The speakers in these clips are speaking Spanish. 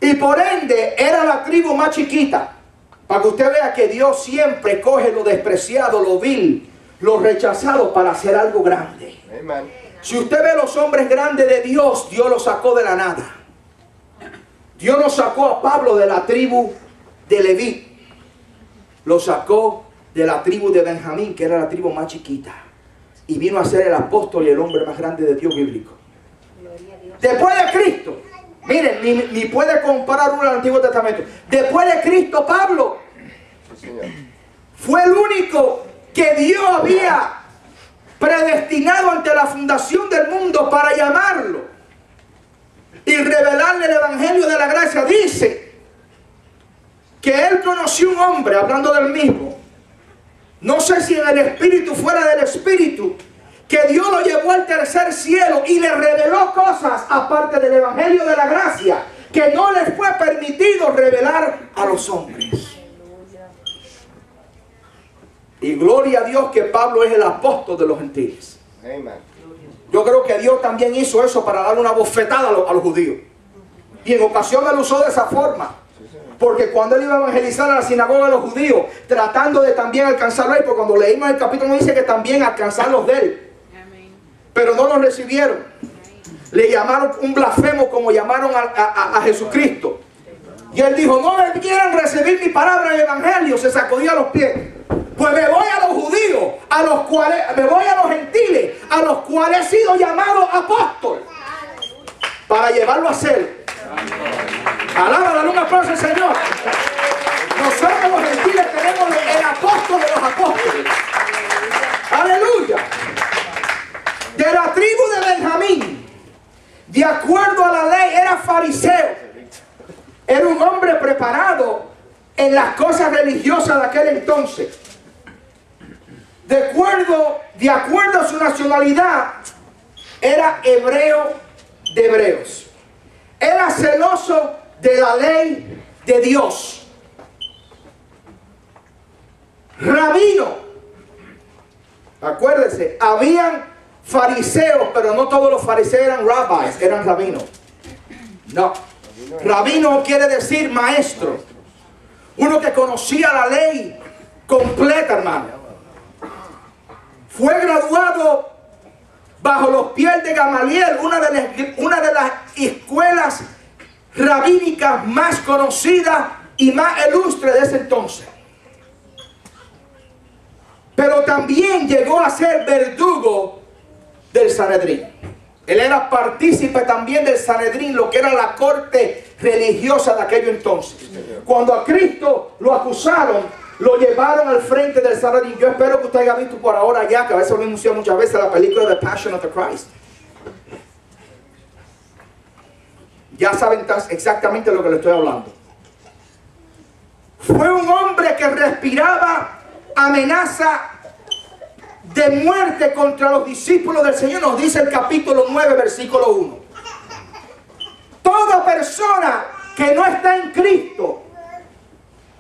Y por ende era la tribu más chiquita. Para que usted vea que Dios siempre coge lo despreciado, lo vil, lo rechazado para hacer algo grande. Amen. Si usted ve los hombres grandes de Dios, Dios los sacó de la nada. Dios nos sacó a Pablo de la tribu de Leví. Lo sacó de la tribu de Benjamín, que era la tribu más chiquita. Y vino a ser el apóstol y el hombre más grande de Dios bíblico. Después de Cristo, miren, ni puede comparar uno al Antiguo Testamento. Después de Cristo, Pablo fue el único que Dios había predestinado ante la fundación del mundo para llamarlo y revelarle el evangelio de la gracia. Dice que él conoció un hombre, hablando del mismo, no sé si en el espíritu, fuera del espíritu, que Dios lo llevó al tercer cielo y le reveló cosas aparte del evangelio de la gracia que no les fue permitido revelar a los hombres. Y gloria a Dios que Pablo es el apóstol de los gentiles. Amen. Yo creo que Dios también hizo eso para darle una bofetada a los judíos. Y en ocasiones lo usó de esa forma. Porque cuando él iba a evangelizar a la sinagoga de los judíos, tratando de también alcanzarlo a él, porque cuando leímos el capítulo dice que también alcanzarlos de él. Pero no los recibieron. Le llamaron un blasfemo como llamaron a Jesucristo. Y él dijo, no me quieren recibir mi palabra en el evangelio. Se sacudió a los pies. Pues me voy a los judíos, me voy a los gentiles, a los cuales he sido llamado apóstol, para llevarlo a ser. Alaba, dale un aplauso al Señor. Nosotros los gentiles tenemos el apóstol de los apóstoles. Aleluya. De la tribu de Benjamín, de acuerdo a la ley, era fariseo. Era un hombre preparado en las cosas religiosas de aquel entonces. De acuerdo a su nacionalidad, era hebreo de hebreos. Era celoso de la ley de Dios. Rabino. Acuérdense, habían fariseos, pero no todos los fariseos eran rabbis, eran rabinos. No. Rabino quiere decir maestro. Uno que conocía la ley completa, hermano. Fue graduado bajo los pies de Gamaliel, una de las escuelas rabínicas más conocidas y más ilustres de ese entonces. Pero también llegó a ser verdugo del Sanedrín. Él era partícipe también del Sanedrín, lo que era la corte religiosa de aquello entonces. Cuando a Cristo lo acusaron, lo llevaron al frente del Sanedrín. Yo espero que usted haya visto por ahora ya, que a veces lo anunció muchas veces, la película The Passion of the Christ. Ya saben exactamente de lo que le estoy hablando. Fue un hombre que respiraba amenaza de muerte contra los discípulos del Señor. Nos dice el capítulo 9, versículo 1. Toda persona que no está en Cristo,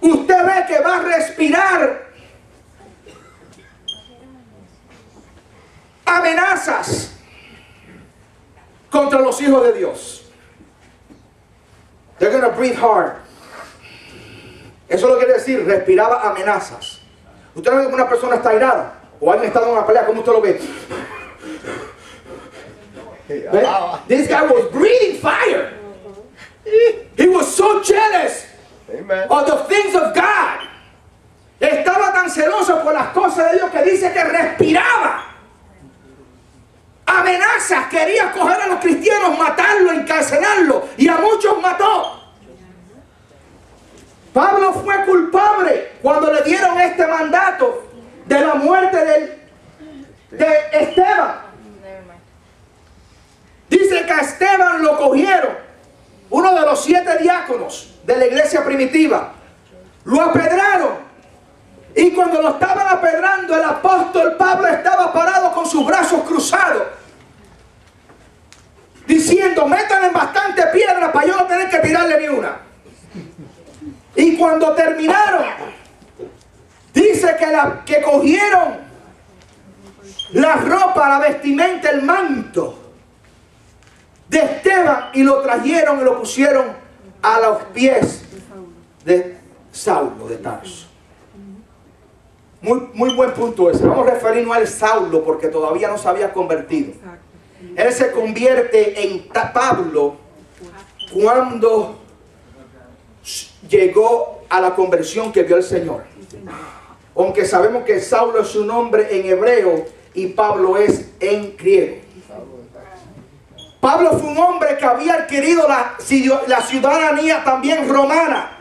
usted ve que va a respirar amenazas contra los hijos de Dios. They're going to breathe hard. Eso lo quiere decir, respiraba amenazas. Usted no ve que una persona está airada o alguien está en una pelea, ¿cómo usted lo ve? ¿Ve? This guy was breathing fire. He was so jealous of the things of God. Estaba tan celoso por las cosas de Dios que dice que respiraba amenazas. Quería coger a los cristianos, matarlos, encarcelarlos, y a muchos mató. Pablo fue culpable cuando le dieron este mandato de la muerte de Esteban. Dice que a Esteban lo cogieron, uno de los 7 diáconos de la iglesia primitiva. Lo apedraron. Y cuando lo estaban apedrando, el apóstol Pablo estaba parado con sus brazos cruzados, diciendo: métanle bastante piedra para yo no tener que tirarle ni una. Y cuando terminaron, dice que cogieron la ropa, la vestimenta, el manto de Esteban y lo trajeron y lo pusieron a los pies de Saulo de Tarso. Muy buen punto ese. Vamos a referirnos al Saulo porque todavía no se había convertido. Él se convierte en Pablo cuando llegó a la conversión que vio el Señor. Aunque sabemos que Saulo es su nombre en hebreo y Pablo es en griego. Pablo fue un hombre que había adquirido la ciudadanía también romana.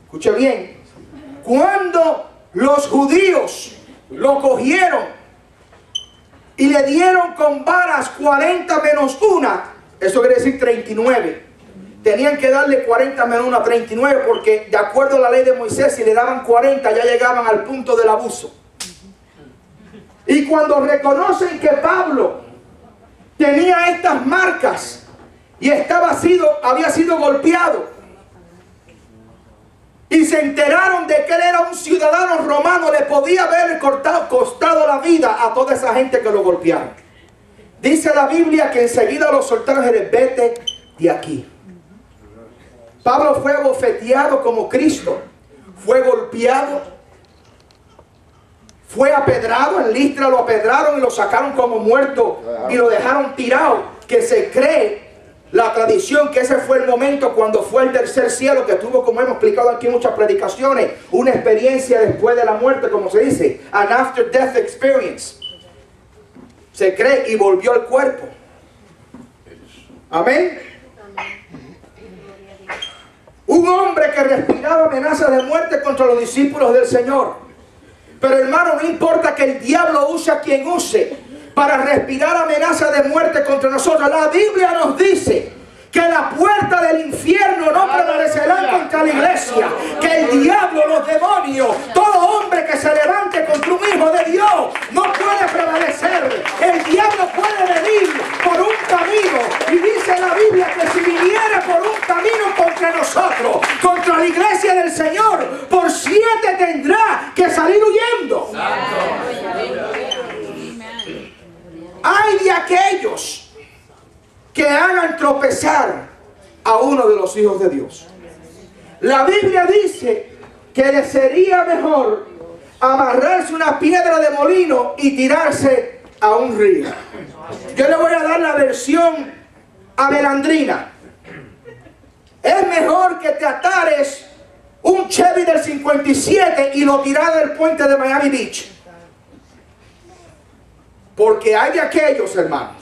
Escuche bien. Cuando los judíos lo cogieron y le dieron con varas 40 menos 1, eso quiere decir 39. Tenían que darle 40 menos 1, 39, porque de acuerdo a la ley de Moisés, si le daban 40 ya llegaban al punto del abuso. Y cuando reconocen que Pablo tenía estas marcas y había sido golpeado, y se enteraron de que él era un ciudadano romano, le podía haber costado la vida a toda esa gente que lo golpearon. Dice la Biblia que enseguida lo soltaron y dijeron: vete de aquí. Pablo fue abofeteado como Cristo, fue golpeado, fue apedrado. En Listra lo apedraron y lo sacaron como muerto y lo dejaron tirado, que se cree la tradición que ese fue el momento cuando fue el tercer cielo, que tuvo, como hemos explicado aquí en muchas predicaciones, una experiencia después de la muerte, como se dice, an after death experience. Se cree, y volvió al cuerpo. Amén. Un hombre que respiraba amenazas de muerte contra los discípulos del Señor. Pero hermano, no importa que el diablo use a quien use para respirar amenazas de muerte contra nosotros. La Biblia nos dice que la puerta del infierno no prevalecerá contra la iglesia, que el diablo, los demonios, todo hombre que se levante contra un hijo de Dios no puede prevalecer. El diablo puede venir por un camino, y dice la Biblia que si viniera por un camino contra nosotros, contra la iglesia del Señor, por 7 tendrá que salir huyendo. Hay de aquellos que hagan tropezar a uno de los hijos de Dios. La Biblia dice que le sería mejor amarrarse una piedra de molino y tirarse a un río. Yo le voy a dar la versión abelandrina. Es mejor que te atares un Chevy del 57 y lo tiras del puente de Miami Beach. Porque hay de aquellos, hermanos.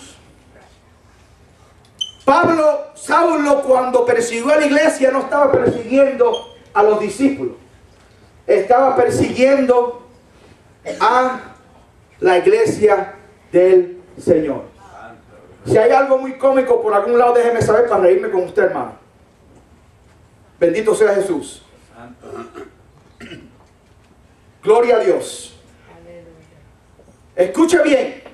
Saulo, cuando persiguió a la iglesia, no estaba persiguiendo a los discípulos. Estaba persiguiendo a la iglesia del Señor. Si hay algo muy cómico por algún lado, déjeme saber para reírme con usted, hermano. Bendito sea Jesús. Gloria a Dios. Escuche bien.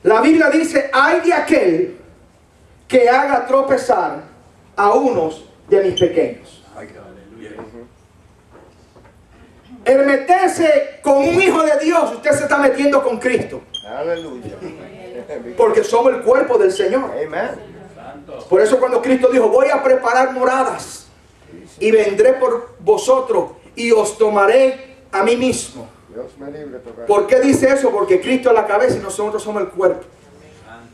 La Biblia dice: hay de aquel que haga tropezar a unos de mis pequeños. El meterse con un hijo de Dios, usted se está metiendo con Cristo. Aleluya. Porque somos el cuerpo del Señor. Por eso cuando Cristo dijo: voy a preparar moradas y vendré por vosotros y os tomaré a mí mismo. ¿Por qué dice eso? Porque Cristo es la cabeza y nosotros somos el cuerpo.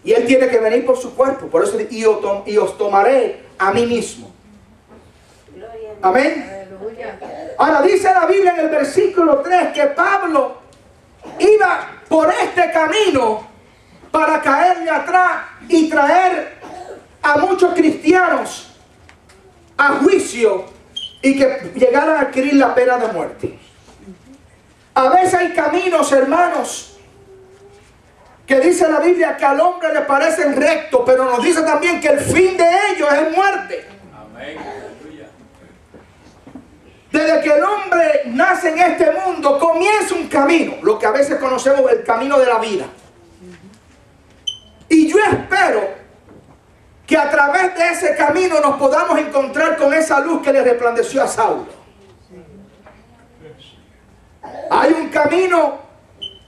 Y Él tiene que venir por su cuerpo. Por eso dice: y os tomaré a mí mismo. Amén. Ahora dice la Biblia en el versículo 3 que Pablo iba por este camino para caerle atrás y traer a muchos cristianos a juicio y que llegaran a adquirir la pena de muerte. A veces hay caminos, hermanos, que dice la Biblia que al hombre le parecen rectos, pero nos dice también que el fin de ellos es muerte. Amén. Desde que el hombre nace en este mundo, comienza un camino, lo que a veces conocemos el camino de la vida. Y yo espero que a través de ese camino nos podamos encontrar con esa luz que le resplandeció a Saulo. Hay un camino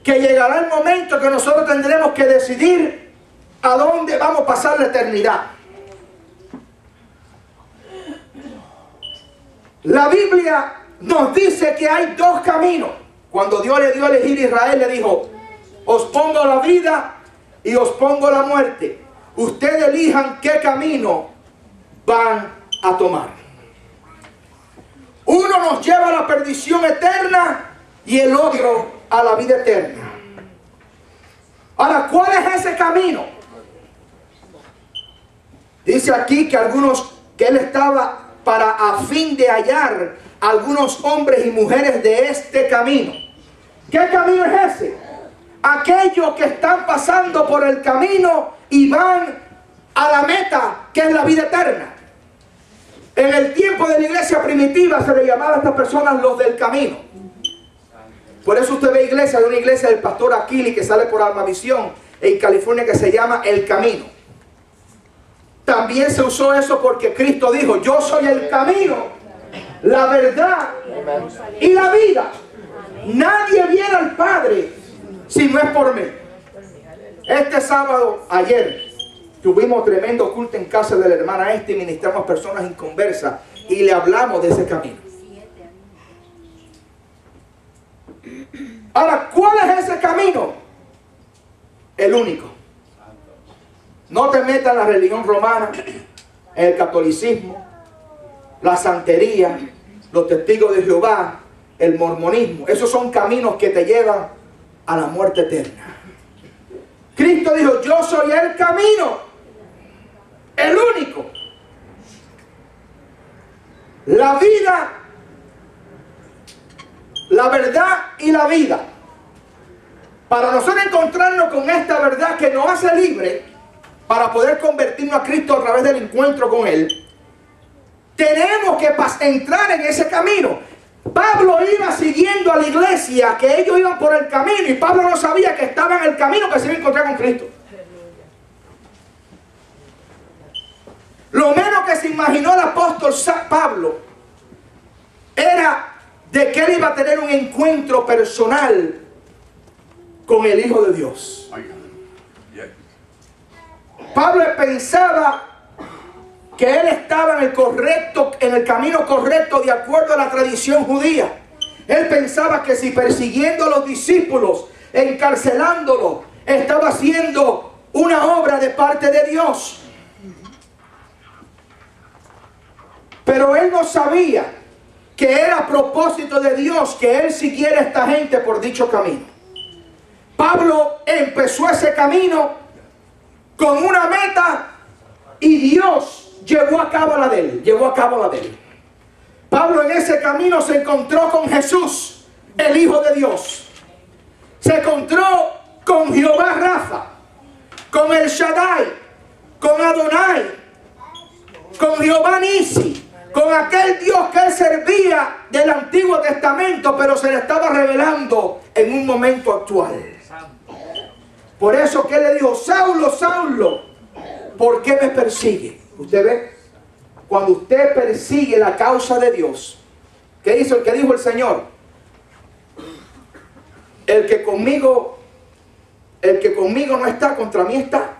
que llegará el momento que nosotros tendremos que decidir a dónde vamos a pasar la eternidad. La Biblia nos dice que hay dos caminos. Cuando Dios le dio a elegir a Israel, le dijo: os pongo la vida y os pongo la muerte. Ustedes elijan qué camino van a tomar. Uno nos lleva a la perdición eterna y el otro a la vida eterna. Ahora, ¿cuál es ese camino? Dice aquí que él estaba para a fin de hallar algunos hombres y mujeres de este camino. ¿Qué camino es ese? Aquellos que están pasando por el camino y van a la meta, que es la vida eterna. En el tiempo de la iglesia primitiva se le llamaba a estas personas los del camino. Por eso usted ve iglesia, de una iglesia del pastor Aquili que sale por Almavisión en California, que se llama El Camino. También se usó eso porque Cristo dijo: yo soy el camino, la verdad y la vida. Nadie viene al Padre si no es por mí. Este sábado, ayer, tuvimos tremendo culto en casa de la hermana y ministramos personas inconversas y le hablamos de ese camino. Ahora, ¿cuál es ese camino? El único. No te metas en la religión romana, en el catolicismo, la santería, los testigos de Jehová, el mormonismo. Esos son caminos que te llevan a la muerte eterna. Cristo dijo: yo soy el camino, el único, la vida, la verdad y la vida. Para nosotros encontrarnos con esta verdad que nos hace libre para poder convertirnos a Cristo a través del encuentro con Él, tenemos que entrar en ese camino. Pablo iba siguiendo a la iglesia, que ellos iban por el camino, y Pablo no sabía que estaba en el camino que se iba a encontrar con Cristo. Lo menos que se imaginó el apóstol Pablo era de que él iba a tener un encuentro personal con el Hijo de Dios. Pablo pensaba que él estaba en el camino correcto de acuerdo a la tradición judía. Él pensaba que si persiguiendo a los discípulos, encarcelándolos, estaba haciendo una obra de parte de Dios. Pero él no sabía que era a propósito de Dios que él siguiera a esta gente por dicho camino. Pablo empezó ese camino con una meta y Dios llevó a cabo la de él. Pablo en ese camino se encontró con Jesús, el Hijo de Dios. Se encontró con Jehová Rafa, con el Shaddai, con Adonai, con Jehová Nisi, con aquel Dios que él servía del Antiguo Testamento, pero se le estaba revelando en un momento actual. Por eso que él le dijo: Saulo, Saulo, ¿por qué me persigue? Usted ve, cuando usted persigue la causa de Dios, ¿qué hizo el que dijo el Señor? El que conmigo no está, contra mí está.